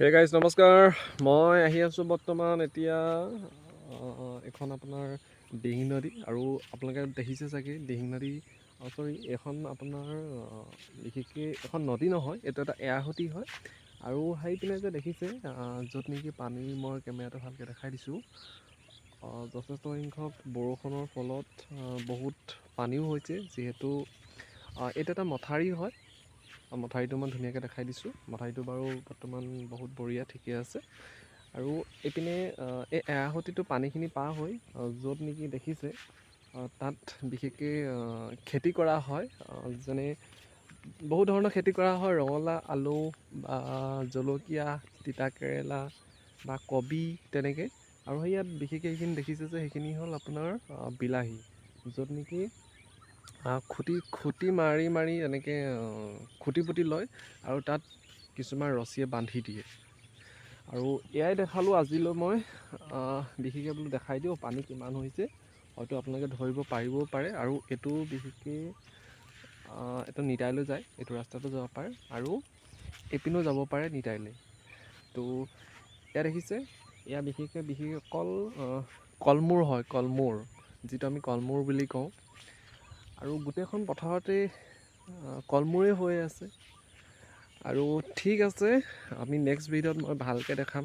Hey guys নমস্কাৰ। মই আহি আছোঁ বৰ্তমান এতিয়া এখন আপোনাৰ দিহিং নদী, আৰু আপোনালোকে দেখিছে চাগে দিহিং নদী চৰি এখন আপোনাৰ বিশেষকৈ এখন নদী নহয়, এইটো এটা এৰাসুতি হয়। আৰু সেইপিনে যে দেখিছে য'ত নেকি পানী, মই কেমেৰাটো ভালকৈ দেখাই দিছোঁ, যথেষ্ট সংখ্যক বৰষুণৰ ফলত বহুত পানীও হৈছে। যিহেতু এইটো এটা মথাউৰি হয়, মথাউৰিটো মই ধুনীয়াকৈ দেখাই দিছোঁ। মথাউৰিটো বাৰু বৰ্তমান বহুত বঢ়িয়া, ঠিকে আছে। আৰু এইপিনে এই এৰাসুতিটো পানীখিনি পাৰ হৈ য'ত নেকি দেখিছে তাত বিশেষকৈ খেতি কৰা হয়। যেনে বহুত ধৰণৰ খেতি কৰা হয়, ৰঙালাও, আলু বা জলকীয়া, তিতা কেৰেলা বা কবি তেনেকৈ। আৰু সেই ইয়াত বিশেষকৈ এইখিনি দেখিছে যে সেইখিনি হ'ল আপোনাৰ বিলাহী, য'ত নেকি খুটি মাৰি মাৰি এনেকৈ খুটি পুতি লয় আৰু তাত কিছুমান ৰছীয়ে বান্ধি দিয়ে। আৰু এয়াই দেখালোঁ আজিলৈ মই, বিশেষকৈ বোলো দেখাই দিওঁ পানী কিমান হৈছে, হয়তো আপোনালোকে ধৰিব পাৰিবও পাৰে। আৰু এইটো বিশেষকৈ এইটো নিতাইলৈ যায়, এইটো ৰাস্তাটো যাব পাৰে আৰু এইপিনেও যাব পাৰে নিতাইলৈ। তো এয়া দেখিছে, এয়া বিশেষকৈ অকল কলমূৰ হয়, কলমূৰ, যিটো আমি কলমূৰ বুলি কওঁ। আৰু গোটেইখন পথাৰতে কলমূৰেই হৈ আছে। আৰু ঠিক আছে, আমি নেক্সট ভিডিঅ'ত মই ভালকৈ দেখাম